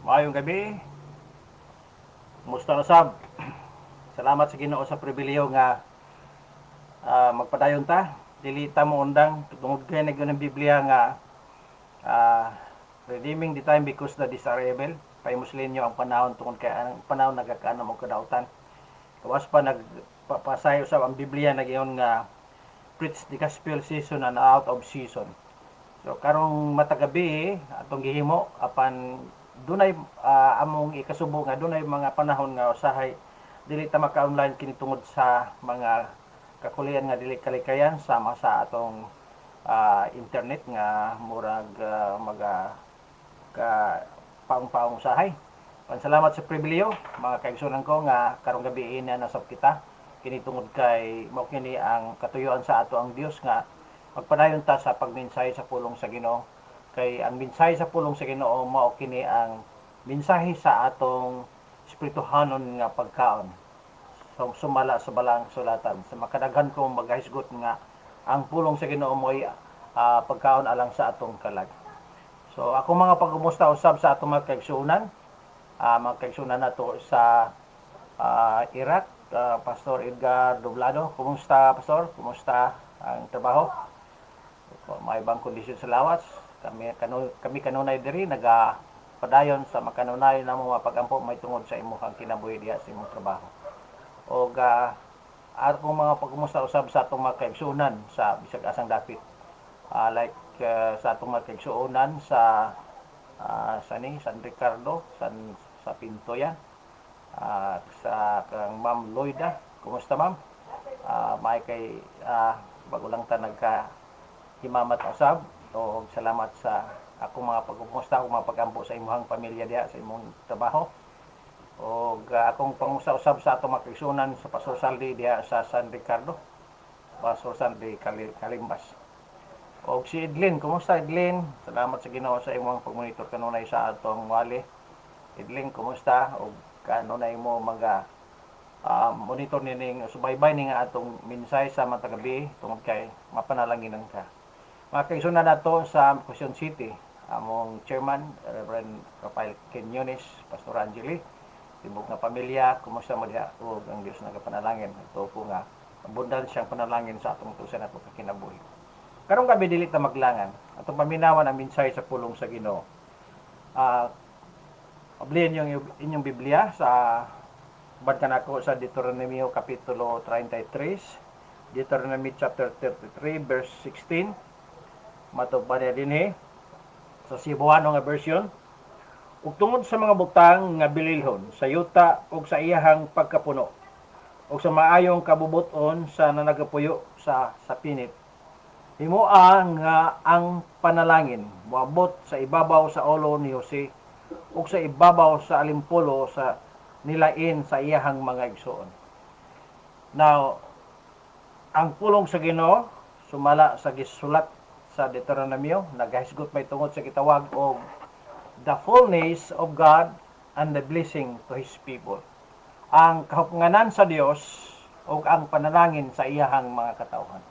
Maayong gabi. Kumusta na sab? Salamat sa Ginoo sa pribilehiyo nga magpadayon ta. Dili ta mo undang tungod kay ng Biblia nga ah, redeeming the time because the days are evil. Paimuslinyo ang panahon tungod kay ang panahon nagakaano mo kadautan. Kawas pa nagpapasayo sa ang Biblia nagingon nga preach the gospel season and out of season. So karong matagabi atong gihimo apan dunay among ikasubo nga dunay mga panahon nga usahay dili ta maka-online kini tungod sa mga kakulian nga dili kalikayan sama sa atong internet nga murag maga ka paong-paong usahay. Salamat sa pribilehiyo mga kaigsunan ko nga karong gabi na nasab kita kini tungod kay mao kini ang katuyoan sa ato ang Dios nga magpadayon ta sa pagmensahe sa pulong sa Ginoo kay ang mensahe sa pulong sa Ginoo mao kini ang mensahe sa atong espirituhanon nga pagkaon so, sumala sa balang sulatan sa makadaghan ko maghisgot nga ang pulong sa Ginoo mo'y pagkaon alang sa atong kalag. So ako mga pagkumusta usab sa atong mga kaigsunan, mga kaigsunan nato sa Iraq, Pastor Edgar Doblado. Kumusta Pastor? Kumusta ang trabaho? May ibang kondisyon sa lawas. Kami kanunay diri nagapadayon sa makanunay namo mapagampo may tungod sa imong kinabuhi diha sa imong trabaho. O atong mga pagkumusta usab sa atong mga kaigsunan sa bisag asang dapit. Sa atong mga kaigsunan sa San Ricardo, sa Pintoyan, sa kang Ma'am Loida. Kumusta ma'am? May kay bago lang ta nagka himamat usab. So salamat sa akong mga pagkumusta, akong mga pagampo sa imong pamilya diha sa imong trabaho. O akong pangusa usab sa atong mga kaigsunan sa Pastor Saldi diha sa San Ricardo, Pastor Saldi Kalimbas. O si Edlin, kumusta Edlin? Salamat sa Ginoo sa imong pagmonitor kanunay sa atong wali. Edlin, kumusta? O kanunay mo monitor nining subaybay ni nga atong minsay sa matag gabi tungod kay mapanalanginan ka. Mga kaigsunan nato sa Quezon City, among chairman Reverend Rafael Quinones, Pastor Angeli, tibok nga pamilya, kumusta mo diha? O ang Dios nagapanalangin. Ito po nga abundan siyang panalangin sa atong tusan nato kakinabuhi. Karong gabi dili ta maglangan atong paminawan ang mensahe sa pulong sa Ginoo. Ablihan inyong Biblia sa bad kanako sa Deuteronomio kapitulo 33, Deuteronomy chapter 33 verse 16. Matubad dinhi sa Cebuano nga version. Ug tungod sa mga butang nga bililhon sa yuta ug sa iyahang pagkapuno ug sa maayong kabubuton sa nanagapuyo sa pinit, himua nga ang panalangin moabot sa ibabaw sa ulo ni Jose ug sa ibabaw sa alimpulo sa nilain sa iyahang mga igsoon. Now, ang pulong sa Ginoo sumala sa gisulat sa Deuteronomio nagahisgot may tungod sa gitawag og the fullness of God and the blessing to His people. Ang kahupnganan sa Dios ug ang panalangin sa iyahang mga katawhan.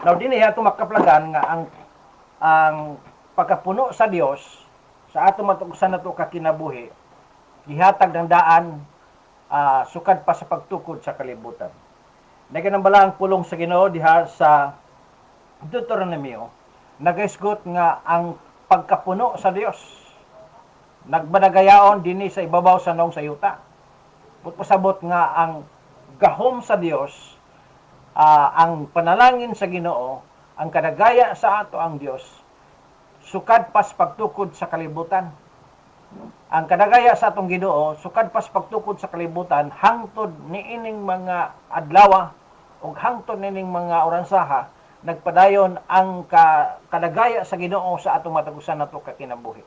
Now dinhi ato makaplagan nga ang pagkapuno sa Dios sa ato matugusan nato kakinabuhi gihatag ng daan sukad pa sa pagtukod sa kalibutan. Naganambala ang pulong sa Ginoo diha sa Deuteronomio nagaisgot nga ang pagkapuno sa Dios nagbanagayaon dinhi sa ibabaw sa nong sayuta. Pasabot nga ang gahom sa Dios, ang panalangin sa Ginoo, ang kadagaya sa ato ang Dios sukad pas pagtukod sa kalibutan. Ang kadagaya sa atong Ginoo sukad pas pagtukod sa kalibutan hangtod niining mga adlaw ug hangtod niining mga oransaha nagpadayon ang kadagaya sa Ginoo sa atong matagusan nato kakinabuhi.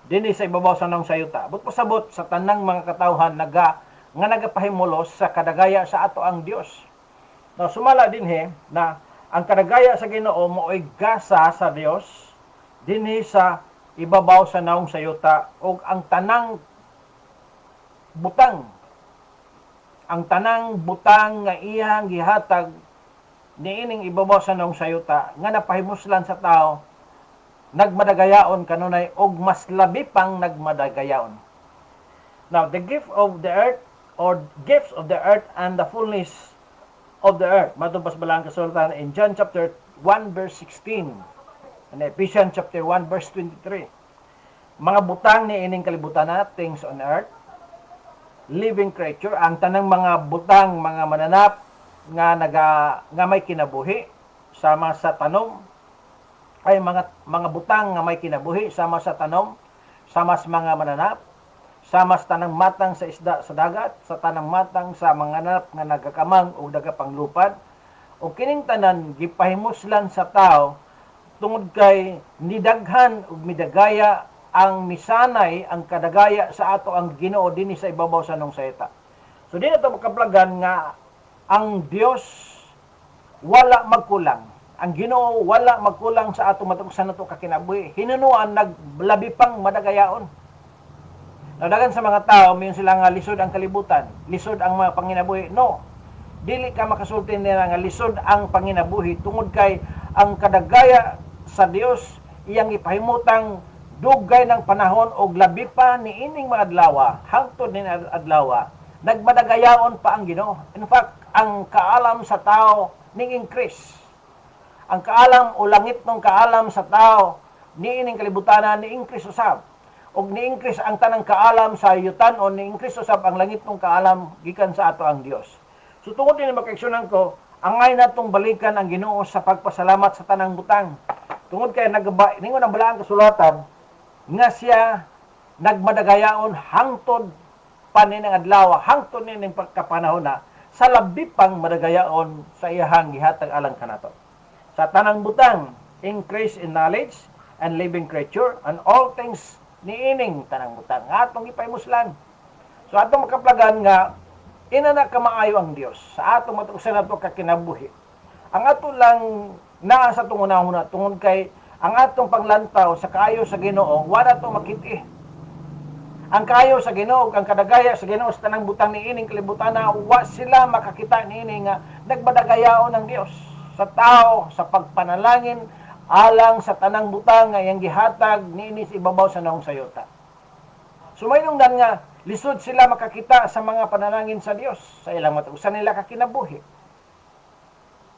Dinhi sa ibabaw sa nang sayuta. But pasabot sa tanang mga katawhan nga nagapahimulos sa kadagaya sa ato ang Dios. Now sumala dinhi na ang kadagaya sa Ginoo mo'y gasa sa Dios dinhi sa ibabaw sa naong sayuta ug ang tanang butang nga iyang gihatag niining ibabaw sa naong sayuta nga napahimuslan sa tao nagmadagayaon kanunay og mas labi pang nagmadagayaon. Now, the gift of the earth or gifts of the earth and the fullness of the earth. Matubas balang kasultan in John chapter 1 verse 16 and Ephesians chapter 1 verse 23. Mga butang ni ining kalibutan na things on earth, living creature, ang tanang mga butang, mga mananap nga may kinabuhi sama sa tanom, ay mga butang nga may kinabuhi sama sa tanom, sama sa mga mananap, sama sa tanang matang sa isda sa dagat, sa tanang matang sa mga mananap nga nagakamang o nagapanglupad, o kining tanan gipahimuslan sa tao tungod kay nidaghan ug midagaya ang misanay ang kadagaya sa ato ang Ginoo dinhi sa ibabaw sa nung sayta. So di na to makaplagan nga ang Dios wala magkulang. Ang Ginoo wala magkulang sa ato matugsan nato ka kinabuhi. Hinunuan naglabi pang madagayaon. Nadagan sa mga tao mayon sila nga lisod ang kalibutan, lisod ang mga panginabuhi. No. Dili ka makasulti nila nga lisod ang panginabuhi tungod kay ang kadagaya sa Dios iyang ipahimutang dugay ng panahon og labi pa ni ining mga adlaw, hangtod ni adlaw, nagmadagayaon pa ang Ginoo. In fact, ang kaalam sa tao ning increase. Ang kaalam o langit ng kaalam sa tao ni ining kalibutan ni increase usab. Og ni increase ang tanang kaalam sa yutan o ni increase usab ang langit ng kaalam gikan sa ato ang Dios. So tungod ni makaigsunan ko, angay natong balikan ang Ginoo sa pagpasalamat sa tanang butang. Tungod kay ningon ang balaang kasulatan nga siya nagmadagayaon hangtod paninang adlaw, hangtod nining pagkapanahon na sa labi pang madagayaon sa iyahang gihatag alang kanato. Sa tanang butang, increase in knowledge and living creature and all things niining tanang butang. Atong ipaymuslan. So atong makaplagan nga inana ka maayo ang Dios sa atong matuusan nato ka kinabuhi. Ang ato lang naa sa tungunahon tungod kay ang atong paglantaw sa kaayo sa Ginoo wala to makiti. Ang kaayo sa Ginoo, ang kadagaya sa Ginoo sa tanang butang niining kalibutan na wa sila makakita niini nga nagmadagayaon ng Dios sa tao sa pagpanalangin alang sa tanang butang nga iyang gihatag niini sa ibabaw sa naong sayota. Sumaynungdan nga lisod sila makakita sa mga panalangin sa Dios sa ilang matuusan nila kakinabuhi.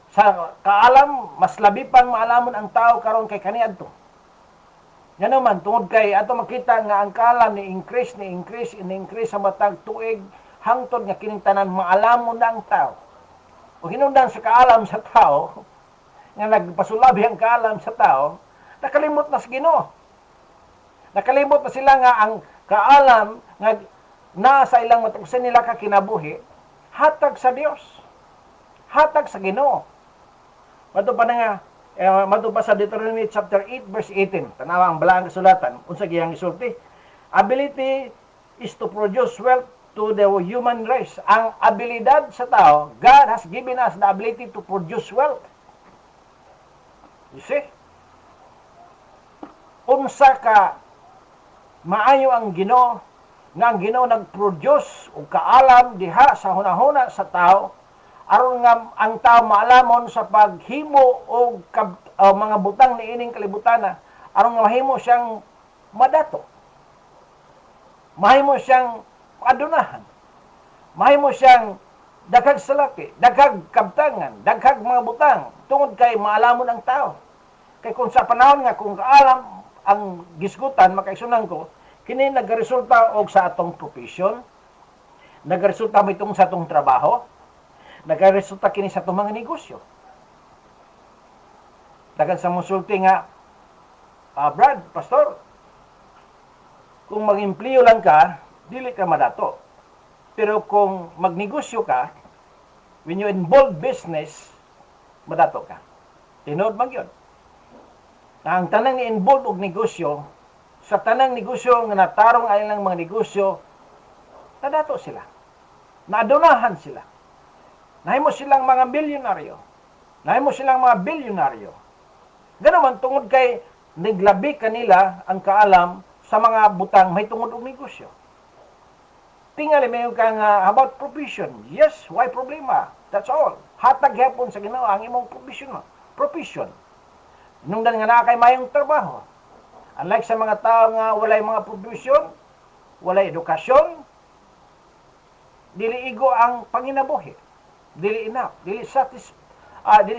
Sa kaalam, mas labi pang maalamon ang tao karon kay kaniadto. Nga naman, tungod kay ato makita nga ang kaalam ni increase sa matag tuig hangtod nga kining tanan maalamon na ang tao. O hinungdan sa kaalam sa tao, nga nagpasulabi ang kaalam sa tao, nakalimot na sa Ginoo. Nakalimot na sila nga ang kaalam nga nasa ilang matuusan nila kakinabuhi, hatag sa Dios. Hatag sa Ginoo. Madto pa na nga, madto pa sa Deuteronomy chapter 8 verse 18. Tanawa ang balaang kasulatan, unsa giyang isulti? Ability is to produce wealth to the human race. Ang abilidad sa tao, God has given us the ability to produce wealth. You see? Unsa ka maayo ang Ginoo, nga ang Ginoo nag-produce o kaalam diha sa hunahuna sa tao, aron nga ang tao maalamon sa paghimo o mga butang ni ining kalibutan, aron nga mahimo siyang madato. Mahimo siyang adunahan. Mahimo siyang daghag salaki, daghag kabtangan, daghag mga butang tungod kay maalamon ang tao. Kay kung sa panahon nga kung kaalam ang gisgutan makaigsunan ko, kini nagresulta og sa atong profession, nagresulta mo itong sa atong trabaho, nagresulta kini sa atong mga negosyo. Dagan sa musulti nga, Brad, pastor, kung mag-empleo lang ka, dili ka madato. Pero kung magnegosyo ka, when you involve business, madato ka. Tinood man yun. Ang tanang ni-involve og negosyo, sa tanang negosyo nga natarong ay lang mga negosyo, nadato sila. Naadunahan sila. Nahimo silang mga milyonaryo. Nahimo silang mga bilyonaryo. Ganaman tungod kay naglabi kanila ang kaalam sa mga butang may tungod og negosyo. Tingali mayo ka nga about provision. Yes, why problema? That's all. Hatag gyapon sa Ginoo ang imong provision. Provision. Nung nga naa kay mayong trabaho. Unlike sa mga tao nga walay mga provision, walay edukasyon, dili igo ang panginabuhi. Dili enough, dili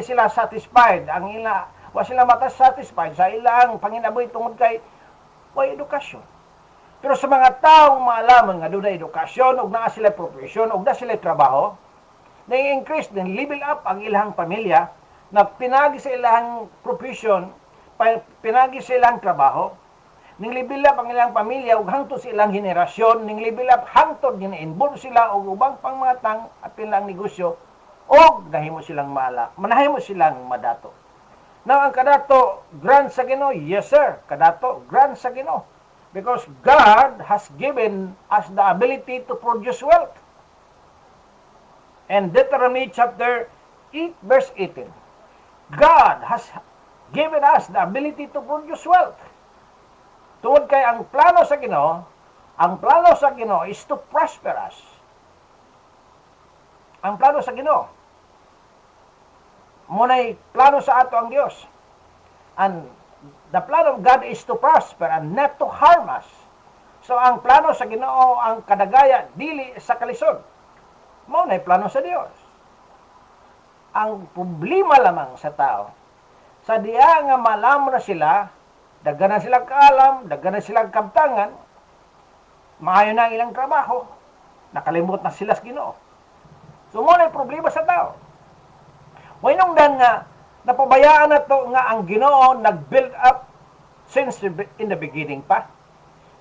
sila satisfied. Ang wa sila satisfied sa ilang panginabuhi tungod kay way edukasyon. Pero sa mga taong maalaman nga doon na edukasyon, ug naa sila profesyon, ug na sila trabaho, na-increase din, level up ang ilang pamilya, na pinagi sa ilang profession, pinagi sa ilang trabaho, ning level up ang ilang pamilya, ug hangtod sa ilang henerasyon, ning level up hangtod gina-involve sila og ubang pang mga tang at ilang negosyo, og nahimo silang manahimo silang madato. Now, ang kadato, grant sa Ginoo, yes sir, kadato, grant sa Ginoo. Because God has given us the ability to produce wealth. And Deuteronomy chapter 8 verse 18. God has given us the ability to produce wealth. Tungod kay ang plano sa Ginoo is to prosper us. Ang plano sa Ginoo, muna'y plano sa ato ang Dios. And the plan of God is to prosper and not to harm us. So ang plano sa Ginoo, ang kadagaya dili sa kalisod. Mao na plano sa Dios. Ang problema lamang sa tao, sa diya nga malaman na sila, daghan na silang kaalam, daghan na silang kabtangan, maayo na ang ilang trabaho, nakalimot na sila sa Ginoo. So mao na problema sa tao. Wainungdan nga napabayaan na to nga ang Ginoo nag-build up since in the beginning pa.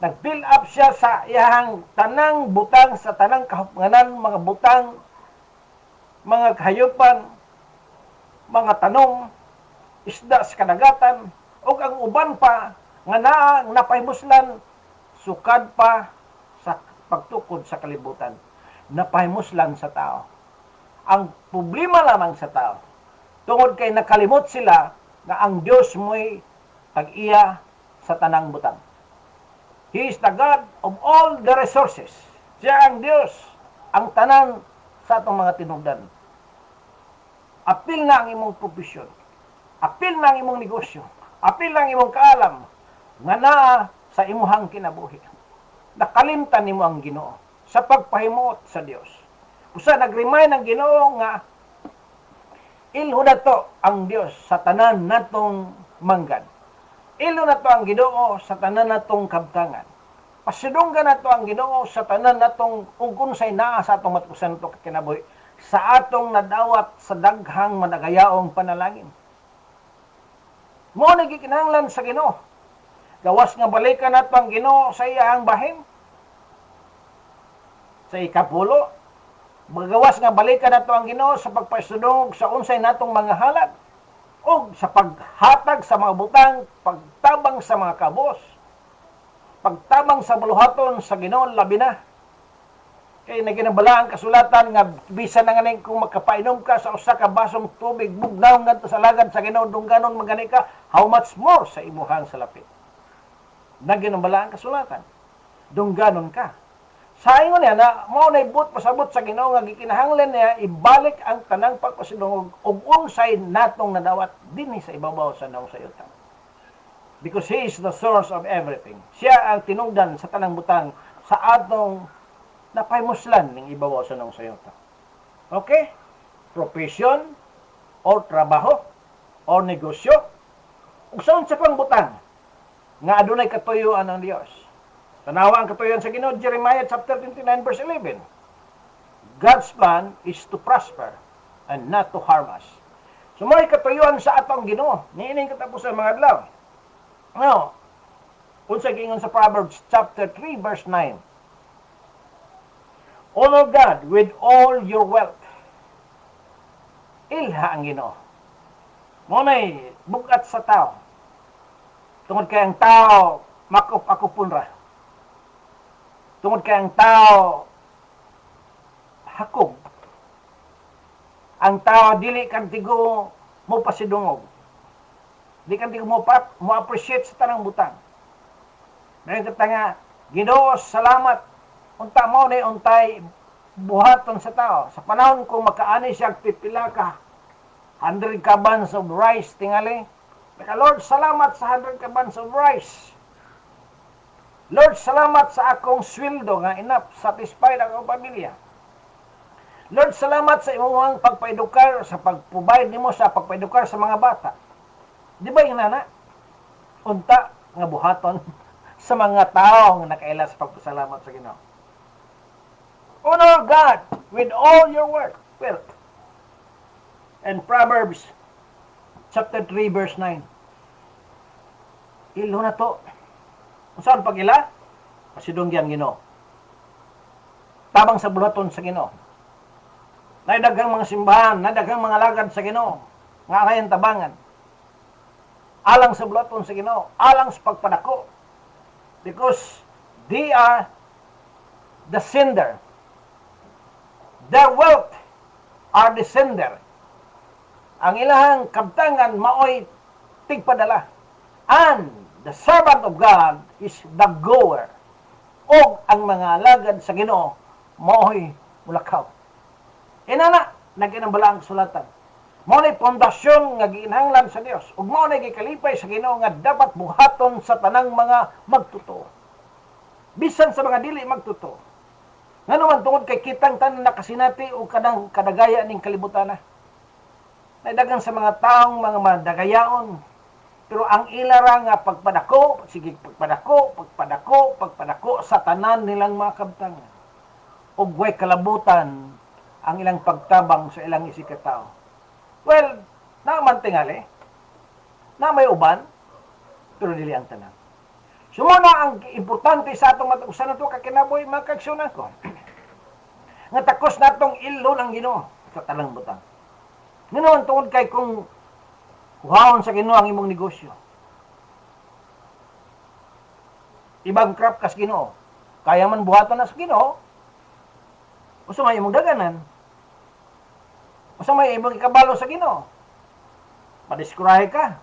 Nag-build up siya sa iyang tanang butang, sa tanang kahupnganan, mga butang, mga kahayupan, mga tanong, isda sa kadagatan, o ang uban pa, nga napahimuslan, sukad pa sa pagtukod sa kalibutan. Napahimuslan sa tao. Ang problema lamang sa tao, tungod kay nakalimot sila nga ang Dios mo'y tag-iya sa tanang butang. He is the God of all the resources. Siya ang Dios, ang tanan sa atong mga tinugdan. Apil na ang imong profesyon. Apil na ang imong negosyo. Apil na ang imong kaalam nga naa sa imuhang kinabuhi. Nakalimtan nimo ang Ginoo sa pagpahimuot sa Dios. Usa nag-remind ang Ginoo nga ilho na to ang Dios sa tanan natong manggad. Ilo na to ang Ginoo sa tanan natong kabtangan. Pasidunggan na to ang Ginoo sa tanan natong ug unsay naa sa atong matusan to kinabuhi sa atong nadawat sa daghang managayaong panalangin. Mo nagikinahanglan sa Ginoo. Gawas nga balikan nato ang Ginoo sa iyang bahin. Sa ikapulo, magawas nga balikan nato ang Ginoo sa pagpasidungog sa unsay natong mga halad o sa paghatag sa mga butang, pagtabang sa mga kabos, pagtabang sa buluhaton sa Ginoo labi na. Kay naginabala ang kasulatan nga bisan na ganing kung makapainom ka sa usa ka basong tubig bugnaw ngadto sa lagad sa Ginoo dungganon magani ka, how much more sa imuhang salapit. Naginabala ang kasulatan. Dungganon ka. Sa ingon niya na mao na ibut pasabot sa Ginoo nga gikinahanglan niya ibalik ang tanang pagpasidungog ug unsay natong nadawat dinhi sa ibabaw sa naong sayutan. Because He is the source of everything. Siya ang tinungdan sa tanang butang sa atong napahimuslan ning ibabaw sa naong sayutan. Okay? Profession or trabaho or negosyo ug sa unsa pang butang nga adunay katuyuan ang Dios. Tanawa ang katuyon sa Ginoo, Jeremiah chapter 29 verse 11. God's plan is to prosper and not to harm us. So may katuyuan sa atong Ginoo. Niining katapusan mga adlaw. Now, unsa giingon sa Proverbs chapter 3 verse 9. Honor God with all your wealth. Ilha ang Ginoo. Mo nay bukat sa tao. Tungod kay ang tao makop-akupon ra. Tungod kay ang tao hakob. Ang tao dili kantigo mo pasidungog. Dili kantigo mo appreciate sa tanang butang. Mayroon ka nga, Ginoo, salamat. Unta mo ni untay buhaton sa tao. Sa panahon kung makaani siya pipila ka 100 kabans of rice tingali. Kaya Lord, salamat sa 100 kabans of rice. Lord, salamat sa akong sweldo nga enough satisfied ang akong pamilya. Lord, salamat sa imong pagpaedukar, sa pag-provide nimo sa pagpaedukar sa mga bata. Di ba yung nana? Unta nga buhaton sa mga tao nga nakaila sa pagpasalamat sa Ginoo. Honor God with all your work. Well, and Proverbs chapter 3 verse 9. Ilo na to. Saan pag-ila? Pasidungyan Ginoo. Tabang sa bulaton sa Ginoo. Nadaghang mga simbahan, nadaghang mga lagad sa Ginoo. Nga kayan tabangan. Alang sa bulaton sa Ginoo, alang sa pagpadako. Because they are the sender. Their wealth are the sender. Ang ilahang kabtangan maoy tigpadala. And the servant of God is the goer. O ang mga alagad sa Ginoo maoy mulakaw. Inana, naginambala ang sulatan. Mao nay pundasyon nga giinhanglan sa Dios. Ug mao nay gikalipay sa Ginoo nga dapat buhaton sa tanang mga magtuto. Bisan sa mga dili magtuto. Ngano man tungod kay kitang tanan nakasinati o kadang kadagaya ning kalibutan na. Nadagan sa mga taong mga madagayaon. Pero ang ilara nga pagpadako sa tanan nilang mga kabtangan. Ug way kalabutan ang ilang pagtabang sa ilang isikataw. Well, naman tingali. Na may uban, pero dili ang tanan. Sumuna ang importante sa atong matugusan na ito, kakinaboy mga kaigsunan ko. Nga takos na itong ilo ng Ginoo sa talang butang. Nganoon tungod kay kung kuhaon sa Ginoo ang imong negosyo. Ibang crop kas Ginoo. Kaya man buhaton na sa Ginoo, usa may imong daganan. Usa may imong ikabalo sa Ginoo. Madiskurahe ka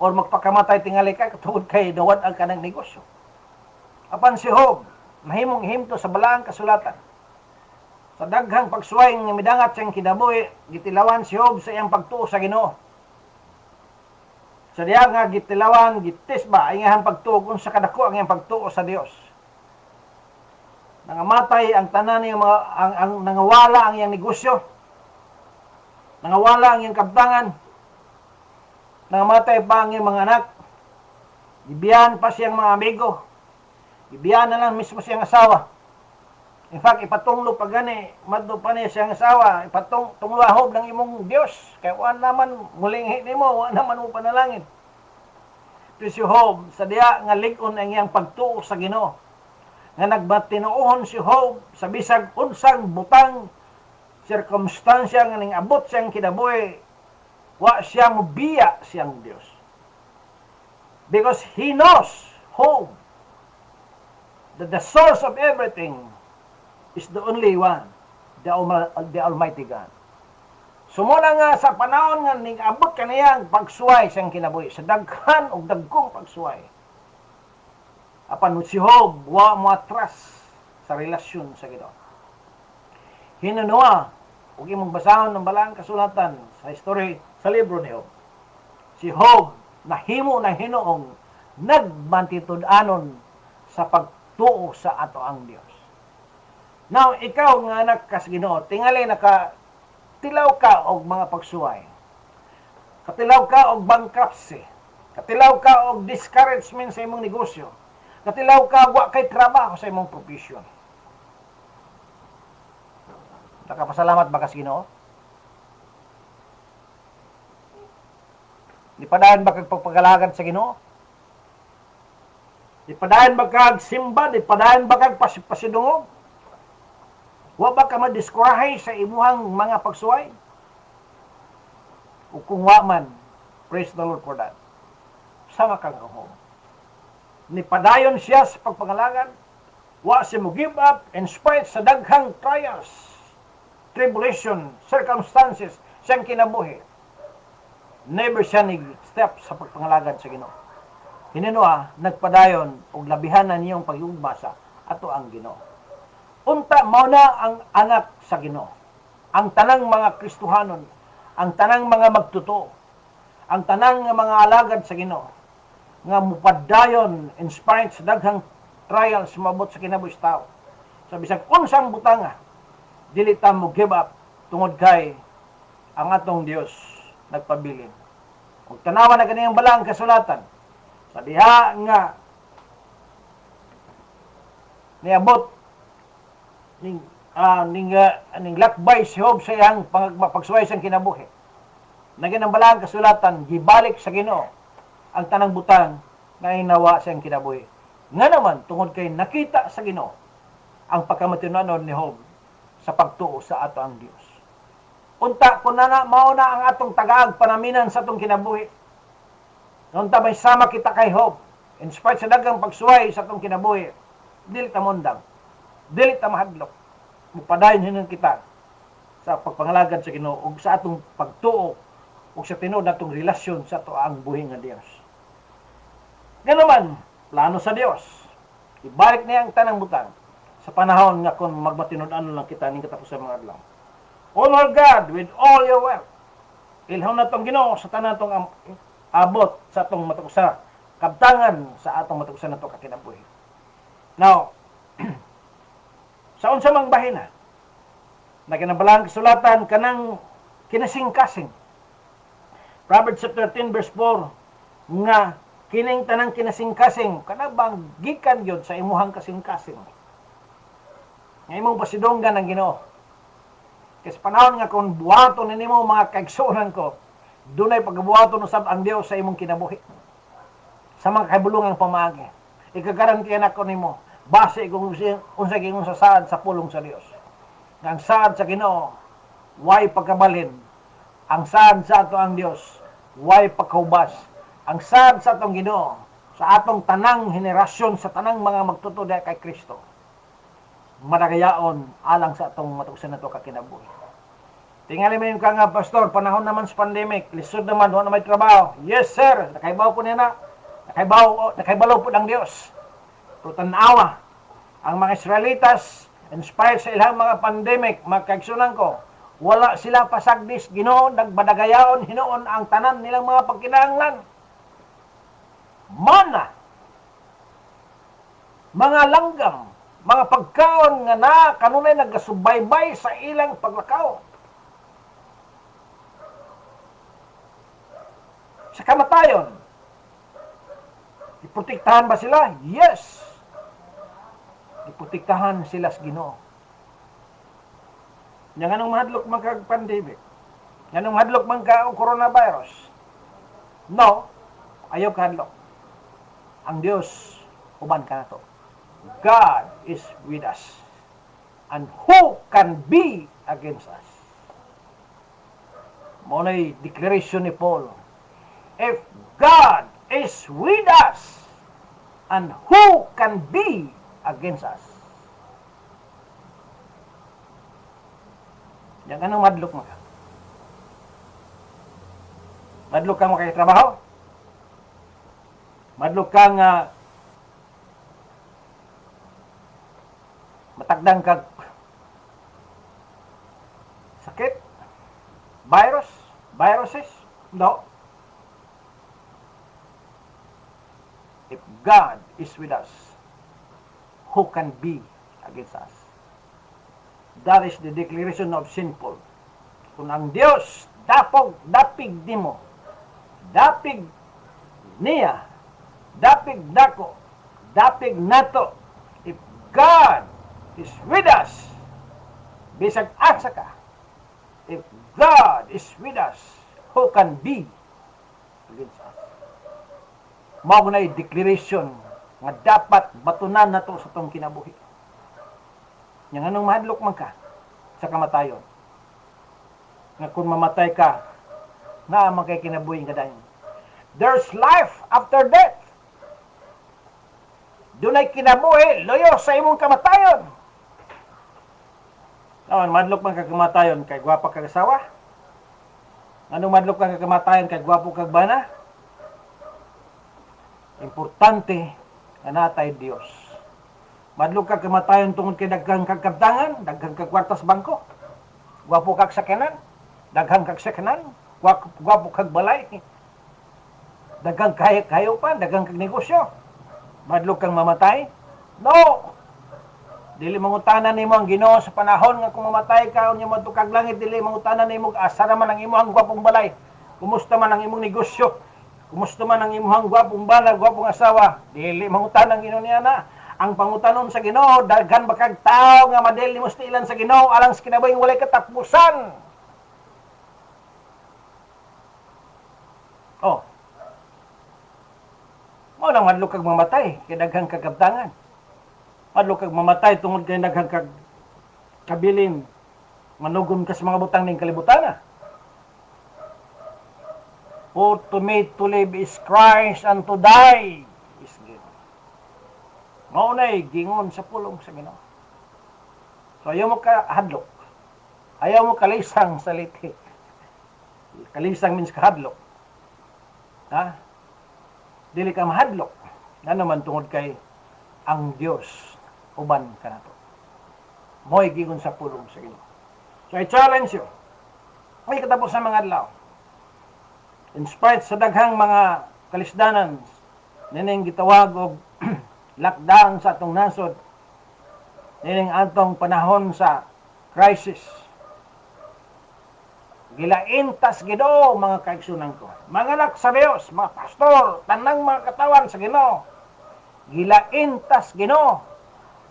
or magpakamatay tingali ka tungod kay dawat ang kanang negosyo. Apan si Job, mahimong himto sa balaang kasulatan. Sa daghang pagsuway nga midangat siyang kinabuhi, gitilawan si Job sa iyang pagtuo sa Ginoo. Sa diya nga gitilawan, gitisba ang iyang pagtuo kung sa kadako ang iyang pagtuo sa Dios. Nangamatay ang tanan ng mga ang nangawala ang iyang negosyo. Nangawala ang iyang kabtangan. Nangamatay pa ang iyang mga anak. Gibiyan pa siyang mga amigo. Gibiyan na lang mismo siyang asawa. In fact, ipatunglo pa gani, madto pa niya siyang asawa, ipatunglahob ng imong Dios. Kaya wala naman muling nimo, wala naman mo panalangin. Pero si Job, sa diya nga lig-on ang iyang pagtuo sa Ginoo. Nga nagbatinoon si Job sa bisag unsang butang sirkumstansya nga ning abot siyang kinabuhi, wa siya mobiya siyang Dios. Because he knows, Job, that the source of everything is the only one, the Almighty God. Sumuna nga sa panahon nga ning abot kaniyang pagsuway siyang kinabuhi, sa daghan og dagkong pagsuway. Apan si Job wa moatras sa relasyon sa Ginoo. Hinunua ug imong basahon ng balaang kasulatan sa history sa libro ni Job. Si Job nahimo ng Hinoong nagbantitud-anon sa pagtuo sa ato ang Dios. Now, ikaw nga anak kas Ginoo, tingali nakatilaw ka og mga pagsuway. Katilaw ka og bankruptcy. Katilaw ka og discouragement sa imong negosyo. Katilaw ka wa kay trabaho sa imong profession. Nakapasalamat ba kas Ginoo? Dipadayon ba kag pagpagalagad sa Ginoo? Dipadayon ba kag simba? Dipadayon ba kag pasidungog? Wa ba ka madiskurahe sa imuhang mga pagsuway? O kung wa man, praise the Lord for that. Sama kang Job. Nipadayon siya sa pagpangalagad. Wa siya mo give up in spite sa daghang trials, tribulation, circumstances siyang kinabuhi. Never siya nag-step sa pagpangalagad sa Ginoo. Hinunua, nagpadayon og labihan na niyong pagyugba sa ato ang Ginoo. Unta mao na ang anak sa Ginoo. Ang tanang mga Kristohanon, ang tanang mga magtuto, ang tanang mga alagad sa Ginoo nga mupadayon inspired sa daghang trials mabot sa kinabuhi sa tao. Sa bisag unsang butanga, dili ta mo give up tungod kay ang atong Dios nagpabilin. Kung tanawa na ganiyang balang kasulatan, sa diha nga niabot ning lakbay si Job sa iyang pagsuway sa kinabuhi. Naging ang balang kasulatan, gibalik sa Ginoo ang tanang butang nga hinawa sa iyang kinabuhi. Nga naman, tungod kay nakita sa Ginoo ang pagkamatinuan ni Job sa pagtuo sa ato ang Dios. Unta, kung mauna ang atong tagaag panaminan sa atong kinabuhi, unta may sama kita kay Job, in spite sa dagang pagsuway sa atong kinabuhi, dili ta mondang, dili ta mahadlok, mupadayon hinon kita sa pagpangalagad sa Ginoo ug sa atong pagtuo ug sa tinuod natong relasyon sa ato ang buhi nga Dios. Ganoman, plano sa Dios, ibalik niya ang tanang butang sa panahon nga kung magmatinud-ano lang kita ning katapos sa mga adlaw. Honor God with all your wealth. Ilhaw na tong Ginoo sa tanan tong abot sa atong matukusa, kabtangan sa atong matukusa nato kakinabuhi. Now, sa unsa mang bahina, naginabalang kasulatan kanang kinasing-kasing. Proverbs chapter 13 verse 4 nga kining tanang kinasing-kasing kana bang gikan gyud sa imuhang kasing-kasing. Nga imong pasidonggan ang Ginoo. Kasi panahon nga kung buhaton nimo mga kaigsuonan ko, dunay pagbuhaton usab ang Dios sa imong kinabuhi. Sa mga kahibulungang pamaagi. Ikagarantiyan ako nimo base kung unsa gingon sa saad sa pulong sa Dios. Nga ang saad sa Ginoo way pagkabalhin. Ang saad sa ato ang Dios way pagkaubas. Ang saad sa atong Ginoo sa atong tanang henerasyon sa tanang mga magtutuo kay Kristo, madagayaon alang sa atong matuksan nato kakinabuhi. Tingali man ka nga pastor, panahon naman sa pandemic, lisod naman, wala na may trabaho. Yes sir, nakaibaw po niya na. Nakaibalaw po ng Dios. Pero tanawa, ang mga Israelitas, inspired sa ilang mga pandemic, magkaigsunan ko, wala sila pasagdis, Ginoo, nagbadagayaon, hinoon ang tanan nilang mga pagkinahanglan. Mana, mga langgam, mga pagkaon nga na kanunay nagasubaybay sa ilang paglakaw. Sa kamatayon, iprotektahan ba sila? Yes. Iprotektahan sila sa Ginoo. Yang anong mahadlok man kag pandemic? Yang anong mahadlok man ka coronavirus? No, ayaw kahadlok. Ang Dios uban ka nato. God is with us. And who can be against us? Maunay declaration ni Paul. If God is with us, and who can be against us? Yang anong madlok mo ka? Madlok ka mo kay trabaho? Madlok ka nga matagdang kag sakit? Viruses? No. If God is with us, who can be against us? That is the declaration of sinful. Kung ang Diyos dapig nimo, dapig niya, dapig dako, dapig nato, if God is with us, bisag asa ka, if God is with us, who can be against us? Mao na declaration nga dapat batunan nato sa tong kinabuhi. Yang anong mahadlok man ka sa kamatayon. Nga kung mamatay ka, na kay kinabuhi nga dayon. There's life after death. Dunay kinabuhi loyo sa imong kamatayon. Naman madlok man ka kamatayon kay gwapa kag asawa? Anong madlok ka kamatayon kay gwapo kag bana? Importante nga natay Dios. Madlok ka kamatayon tungod kay daghang kag kabtangan, daghang kag kwartas bangko. Gwapo kag sakyanan, daghang kag sakyanan, gwapo kag balay. Daghang kayo pa, daghang kag negosyo. Madlok kang mamatay, No. Dili mangutanan nimo ang Ginoo sa panahon nga kung mamatay ka unya mo kag langit, dili mangutanan nimo asa man ang imong gwapong balay. Kumusta man ang imong negosyo? Kumusta man ang imong gwapong bana, gwapong asawa? Dili mangutanan Ginoo niya na. Ang pangutanon sa Ginoo, daghan ba kag tawo nga madeli mo ilan sa Ginoo alang sa kinabuhing walay katapusan. Oh. Mao nang madlo kag mamatay kay daghang kagabtangan. Madlo kag mamatay tungod kay daghang kag kabilin manugom ka sa mga butang ning kalibutan. For to me to live is Christ and to die is gain. Maunay gingon sa pulong sa Ginoo. So ayaw mo ka hadlok. Ayaw mo kalisang saliti. Kalisang means kahadlok. Ha? Dili ka mahadlok. Nga naman tungod kay ang Dios uban ka nato. Mo'y gingon sa pulong sa Ginoo. So I challenge you. May katapos sa mga adlaw. In spite sa daghang mga kalisdanan, nining gitawag og lockdown sa atong nasod, nining atong panahon sa crisis, gilaintas Ginoo mga kaigsunan ko. Mga anak sa Dios, mga pastor, tanang mga katawan sa Ginoo, gilaintas Ginoo.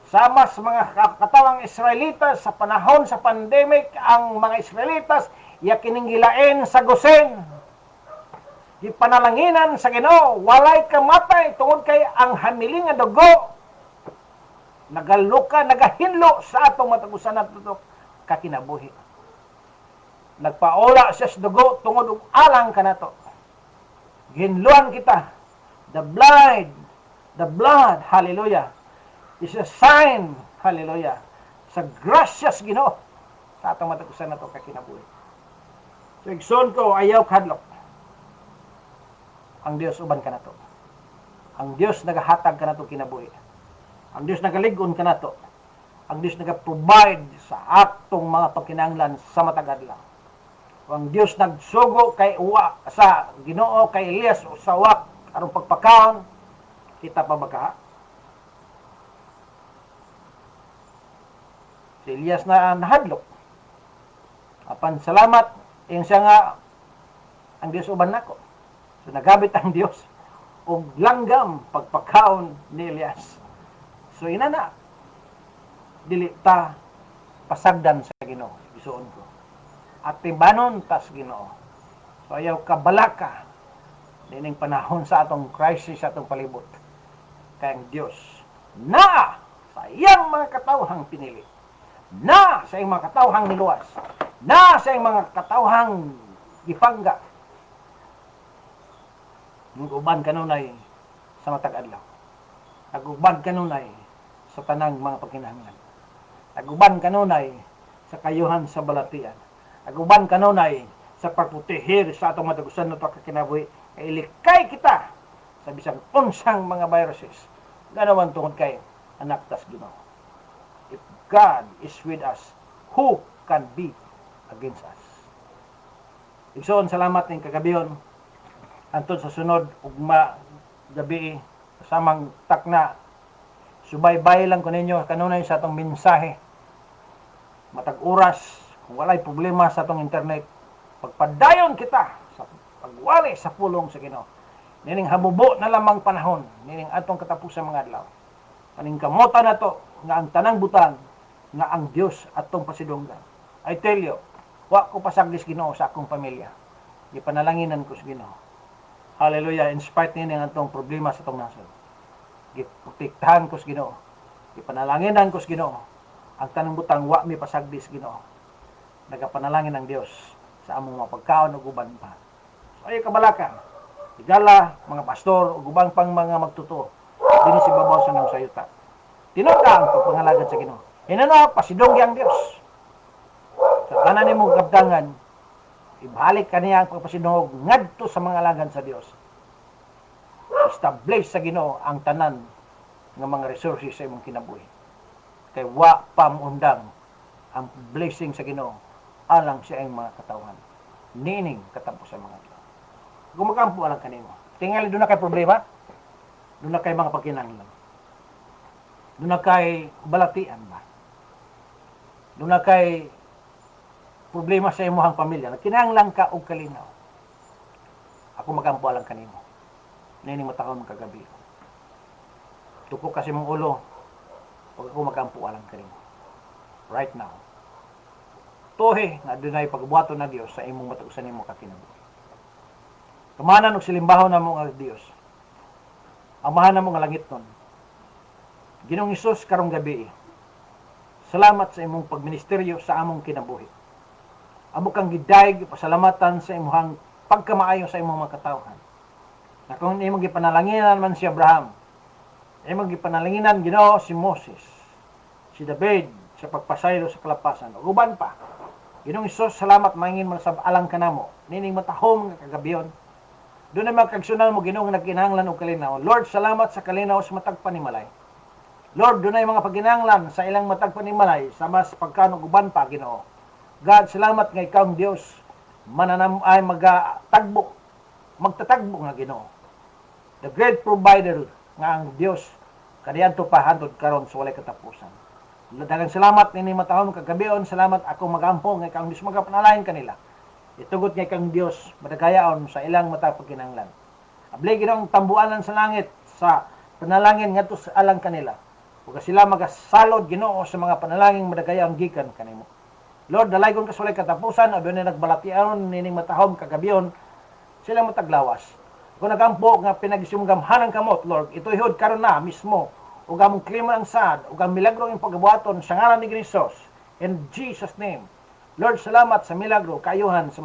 Sama sa mga katawang Israelitas sa panahon sa pandemic, ang mga Israelitas yakining gilain sa Gosen. Gipanalanginan sa Ginoo, walay kamatay tungod kay ang hamiling nga dugo nagaluka, nagahinlo sa atong matagusan nato kakinabuhi. Nagpaola siya sa dugo tungod og alang kanato. Ginluan kita. The blood, hallelujah, is a sign, hallelujah, sa gracious Ginoo sa atong matagusan nato kakinabuhi. So igsoon ko, ayaw kadlok. Ang Dios uban ka nato. Ang Dios nagahatag ka nato kinabuhi. Ang Dios nagalig-on ka nato. Ang Dios nagaprovide sa atong mga pagkinahanglan sa matag adlaw. Ang Dios nagsugo kay uwa sa Ginoo kay Elias sa uwak aron pagpakaon, kita pa ba ka? Si Elias na nahadlok. Apan salamat iyang siya nga ang Dios uban nako. So nagabit ang Dios og langgam pagpakaon ni Elias. So inana dili ta pasagdan sa Ginoo, isuon ko. At tibanon tas Ginoo. So ayaw ka balaka nining panahon sa atong crisis sa atong palibot. Kay ang Dios na sa iyang mga katawhang pinili, na sa iyang mga katawhang niluwas, na sa iyang mga katawhang gipangga, nag-uban kanunay sa matag adlaw. Nag-uban kanunay sa tanang mga pagkinahanglan. Nag-uban kanunay sa kayuhan sa balatian. Nag-uban kanunay sa pagputihir sa atong matagusan nato kakinabuhi. Kay ilikay kita sa bisang unsang mga viruses. Ganawan tungod kay anak tas Ginoo. If God is with us, who can be against us? Igsoon, salamat ning kagabiyon. Antod sa sunod ugma gabi samang takna subaybay lang ko ninyo kanunay sa atong mensahe. Matag oras kung walay problema sa atong internet, pagpadayon kita sa pagwali sa pulong sa Ginoo. Nining habubo na lamang panahon, nining atong katapusan mga adlaw. Kaning kamutan nato nga ang tanang butang nga ang Dios atong pasidunggan. I tell you, wa ko pasaglis Ginoo sa akong pamilya. Gipanalaginan ko sa Ginoo. Hallelujah, in spite niya ng atong problema sa itong nasod. Giprotektahan ko sa Ginoo. Ipanalanginan ko sa Ginoo. Ang tanang butang, wa mi pasagdi sa Ginoo. Nagapanalangin ang Dios sa among mga pagkaon o guban pa. So ay kabalaka, igala, mga pastor o gubang pang mga magtuto, dini si babaw sa nang sayuta. Tinuda ang pagpangalagad sa Ginoo. Hinano, pasidonggi ang Dios. Sa tanan ni mong kabdangan, ibalik kaniya ang pagpasidungog ngadto sa mga alagad sa Dios. Establish sa Ginoo ang tanan ng mga resources sa imong kinabuhi. Kay wa pamundang ang blessing sa Ginoo alang sa iyang mga katawhan. Nining katapos sa mga adlaw. Gumagampo alang kanimo. Tingali doon na kay problema, doon na kay mga pagkinahanglan. Doon na kay balatian ba? Doon na kay problema sa imuhang pamilya. Kinahanglan ka og kalinaw. Ako magampo lang kanimo. Nini mo takon kagabi. Tupo kasi mong ulo. Huwag ako magampo lang kanimo. Right now. Tuhi na dunay pagbuhaton na Dios sa imong matuusan nimo kakinabuhi. Kamanan og silimbaho na mo nga Dios. Amahan na mo nga langit nun. Ginoong Hesus karong gabi. Salamat sa imong pagministeryo sa among kinabuhi. Amo kang gidayeg pasalamatan sa imong pagkamaayo sa imong mga katawhan. Na kung imong gipanalanginan man si Abraham, imong gipanalanginan Ginoo si Moses, si David sa pagpasaylo sa kalapasan. Ug uban pa. Ginoong Hesus, salamat mangin mo sa alang kanamo. Nining matahom nga kagabiyon. Doon na magkagsunan mo Ginoong nagkinahanglan og kalinaw. Lord, salamat sa kalinaw sa matag panimalay. Lord, doon na mga pagkinahanglan sa ilang matag panimalay sa mas pagkanog uban pa Ginoo. God, salamat nga ikaw ang Dios mananam ay magtatagbo nga Ginoo. The great provider nga ang Dios kadiadto pa hangtod karon sa walay katapusan. Daghang salamat nini matahom kagabion, salamat ako magampo nga ikaw ang Dios magapanalain kanila. Itugot nga ikaw ang Dios madagayaon sa ilang matag pagkinahanglan. Abli Ginoong tambuanan sa langit sa panalangin ngadto sa alang kanila. Ug sila magasalod Ginoo sa mga panalangin madagayaon gikan kanimo. Lord, dalaygon ka sa walay katapusan, abyon na nagbalatiaon nining matahom kagabiyon, silang mataglawas. Kung nagampo nga pinagsimgamhanang kamot, Lord, ito ihod karon na mismo, ug among klima ang sad, ug ang milagro ng pagbuhaton sa ngalan ni Hesus. In Jesus name. Lord, salamat sa milagro, kayuhan sa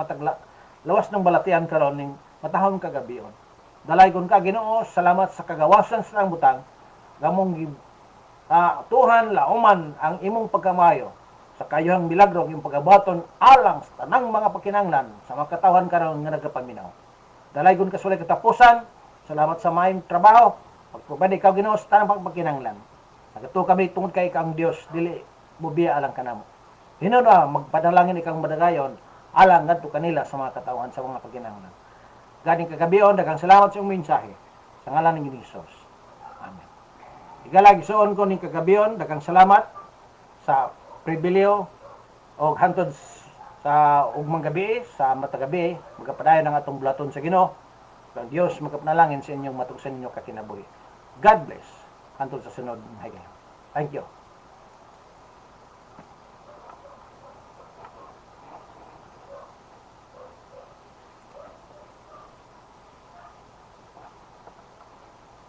lawas ng balatian karon ning matahom kagabiyon. Dalaygon ka Ginoo, salamat sa kagawasan sa butang, gamong tuhan lauman ang imong pagkamayo sa kayuhang milagro yung pagabaton alang sa tanang mga pagkinahanglan sa mga katawhan karon nga nagapaminaw. Dalaygon ka sa walay katapusan. Salamat sa maayong trabaho. Pagpabadi ikaw Ginoo sa tanang pagkinahanglan. Nagato kami tungod kay ikaw ang Dios, dili mubiya alang kanamo. Hinod magpadalangin ikaw madagayon alang ngadto kanila sa mga katawhan sa mga pagkinahanglan. Ganing kagabion daghang salamat sa imong mensahe sa ngalan ni Hesus. Amen. Igalag isuon ko ning kagabion daghang salamat sa pribileo o hantod sa ugmang gabi, sa matagabi, magapadayon ang atong bulaton sa Ginoo. Ang Dios magkapanalangin sa inyong matuksan ninyo kakinabuhi. God bless. Hantod sa sunod. Thank you.